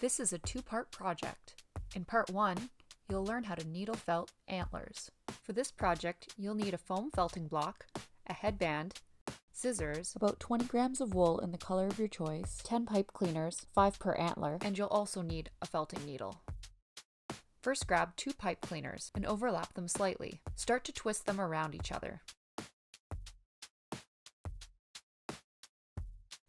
This is a two-part project. In part 1, you'll learn how to needle felt antlers. For this project, you'll need a foam felting block, a headband, scissors, about 20 grams of wool in the color of your choice, 10 pipe cleaners, 5 per antler, and you'll also need a felting needle. First, grab 2 pipe cleaners and overlap them slightly. Start to twist them around each other.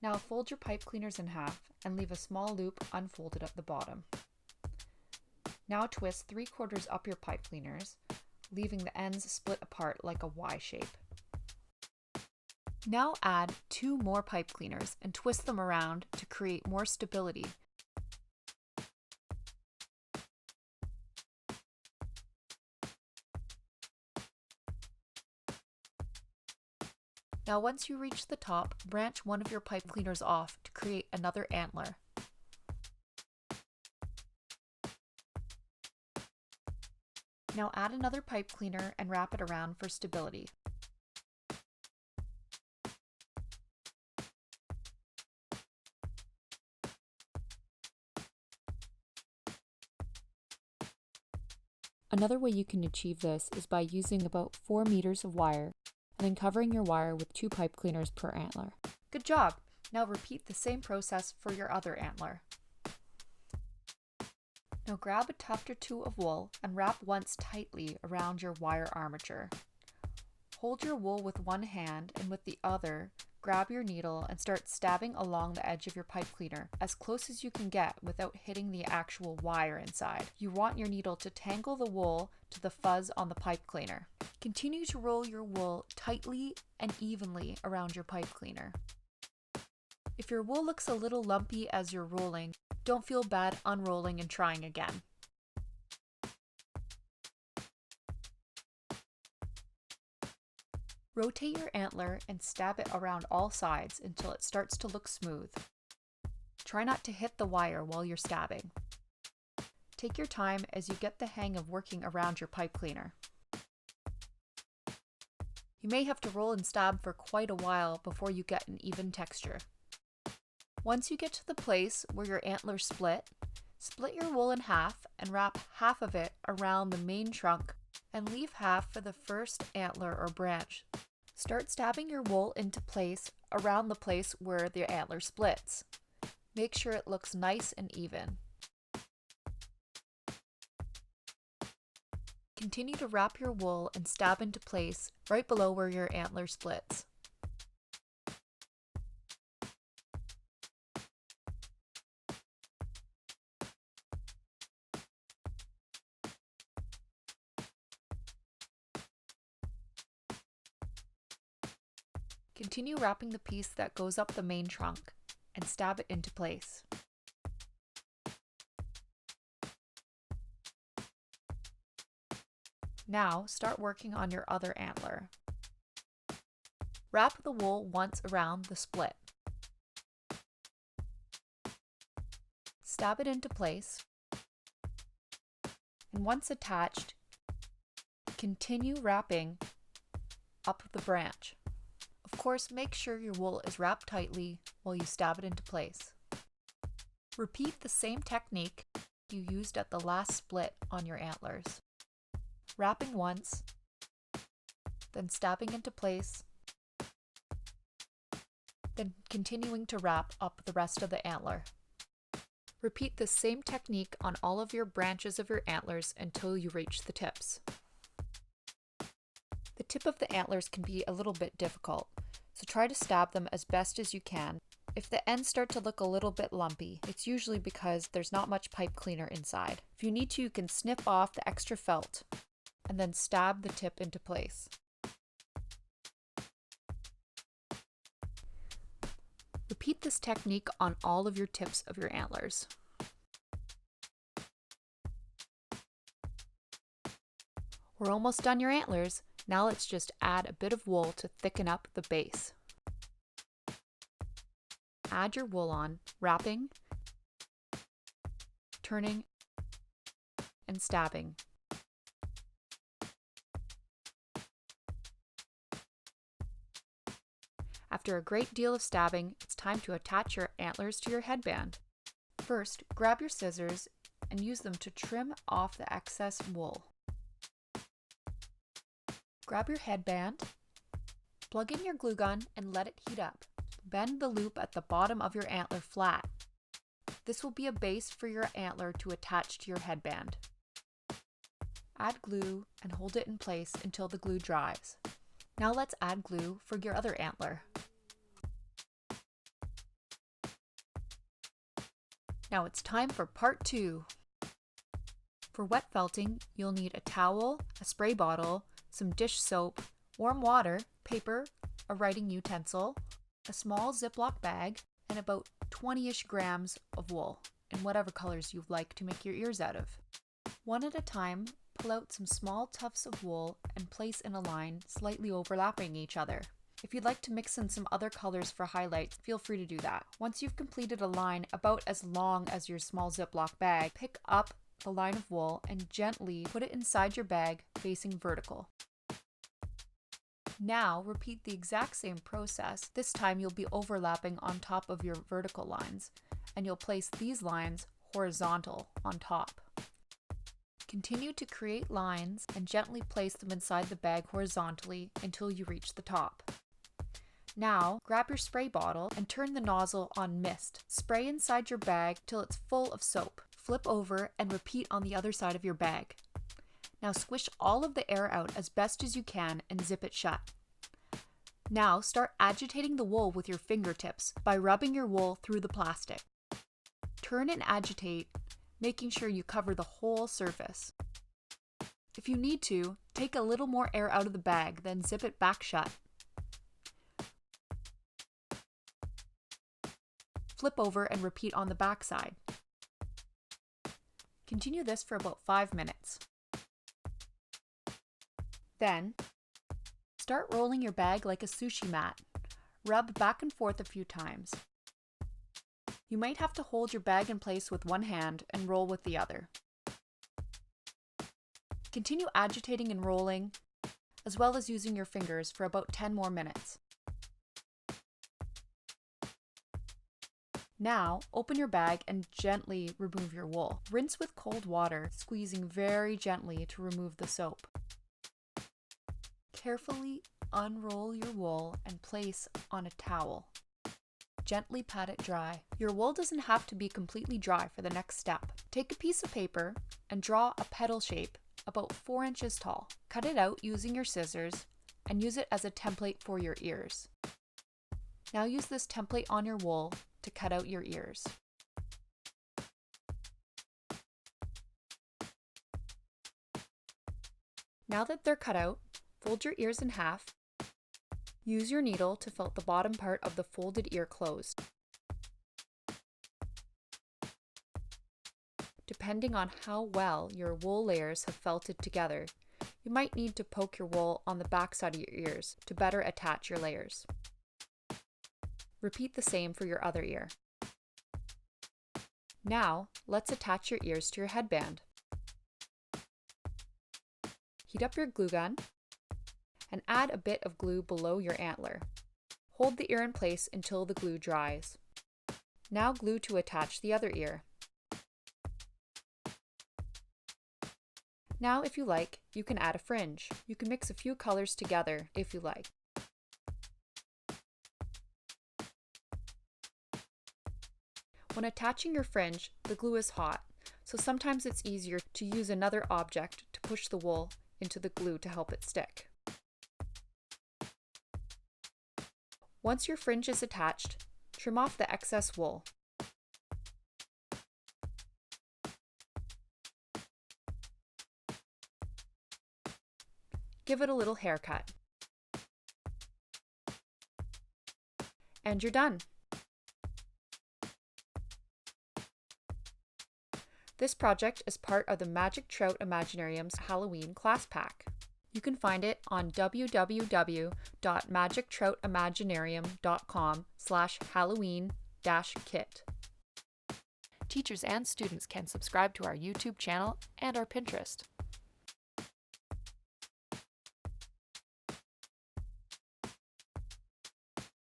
Now fold your pipe cleaners in half and leave a small loop unfolded at the bottom. Now twist 3/4 up your pipe cleaners, leaving the ends split apart like a Y shape. Now add 2 more pipe cleaners and twist them around to create more stability. Now once you reach the top, branch one of your pipe cleaners off to create another antler. Now add another pipe cleaner and wrap it around for stability. Another way you can achieve this is by using about 4 meters of wire and then covering your wire with 2 pipe cleaners per antler. Good job! Now repeat the same process for your other antler. Now grab a tuft or 2 of wool and wrap once tightly around your wire armature. Hold your wool with one hand and with the other, grab your needle and start stabbing along the edge of your pipe cleaner as close as you can get without hitting the actual wire inside. You want your needle to tangle the wool to the fuzz on the pipe cleaner. Continue to roll your wool tightly and evenly around your pipe cleaner. If your wool looks a little lumpy as you're rolling, don't feel bad unrolling and trying again. Rotate your antler and stab it around all sides until it starts to look smooth. Try not to hit the wire while you're stabbing. Take your time as you get the hang of working around your pipe cleaner. You may have to roll and stab for quite a while before you get an even texture. Once you get to the place where your antlers split your wool in half and wrap half of it around the main trunk and leave half for the first antler or branch. Start stabbing your wool into place around the place where the antler splits. Make sure it looks nice and even. Continue to wrap your wool and stab into place right below where your antler splits. Continue wrapping the piece that goes up the main trunk and stab it into place. Now start working on your other antler. Wrap the wool once around the split. Stab it into place, and once attached, continue wrapping up the branch. Of course, make sure your wool is wrapped tightly while you stab it into place. Repeat the same technique you used at the last split on your antlers. Wrapping once, then stabbing into place, then continuing to wrap up the rest of the antler. Repeat the same technique on all of your branches of your antlers until you reach the tips. The tip of the antlers can be a little bit difficult, so try to stab them as best as you can. If the ends start to look a little bit lumpy, it's usually because there's not much pipe cleaner inside. If you need to, you can snip off the extra felt and then stab the tip into place. Repeat this technique on all of your tips of your antlers. We're almost done your antlers. Now let's just add a bit of wool to thicken up the base. Add your wool on, wrapping, turning, and stabbing. After a great deal of stabbing, it's time to attach your antlers to your headband. First, grab your scissors and use them to trim off the excess wool. Grab your headband, plug in your glue gun and let it heat up. Bend the loop at the bottom of your antler flat. This will be a base for your antler to attach to your headband. Add glue and hold it in place until the glue dries. Now let's add glue for your other antler. Now it's time for part 2. For wet felting, you'll need a towel, a spray bottle, some dish soap, warm water, paper, a writing utensil, a small Ziploc bag, and about 20-ish grams of wool in whatever colors you'd like to make your ears out of. One at a time, pull out some small tufts of wool and place in a line slightly overlapping each other. If you'd like to mix in some other colors for highlights, feel free to do that. Once you've completed a line about as long as your small Ziploc bag, pick up the line of wool and gently put it inside your bag facing vertical. Now repeat the exact same process. This time you'll be overlapping on top of your vertical lines, and you'll place these lines horizontal on top. Continue to create lines and gently place them inside the bag horizontally until you reach the top. Now, grab your spray bottle and turn the nozzle on mist. Spray inside your bag till it's full of soap. Flip over and repeat on the other side of your bag. Now squish all of the air out as best as you can and zip it shut. Now start agitating the wool with your fingertips by rubbing your wool through the plastic. Turn and agitate, making sure you cover the whole surface. If you need to, take a little more air out of the bag, then zip it back shut. Flip over and repeat on the back side. Continue this for about 5 minutes. Then, start rolling your bag like a sushi mat. Rub back and forth a few times. You might have to hold your bag in place with one hand and roll with the other. Continue agitating and rolling, as well as using your fingers for about 10 more minutes. Now, open your bag and gently remove your wool. Rinse with cold water, squeezing very gently to remove the soap. Carefully unroll your wool and place on a towel. Gently pat it dry. Your wool doesn't have to be completely dry for the next step. Take a piece of paper and draw a petal shape about 4 inches tall. Cut it out using your scissors and use it as a template for your ears. Now use this template on your wool to cut out your ears. Now that they're cut out, fold your ears in half. Use your needle to felt the bottom part of the folded ear closed. Depending on how well your wool layers have felted together, you might need to poke your wool on the back side of your ears to better attach your layers. Repeat the same for your other ear. Now, let's attach your ears to your headband. Heat up your glue gun and add a bit of glue below your antler. Hold the ear in place until the glue dries. Now glue to attach the other ear. Now, if you like, you can add a fringe. You can mix a few colors together if you like. When attaching your fringe, the glue is hot, so sometimes it's easier to use another object to push the wool into the glue to help it stick. Once your fringe is attached, trim off the excess wool. Give it a little haircut. And you're done. This project is part of the Magic Trout Imaginarium's Halloween class pack. You can find it on www.magictroutimaginarium.com/Halloween-kit. Teachers and students can subscribe to our YouTube channel and our Pinterest.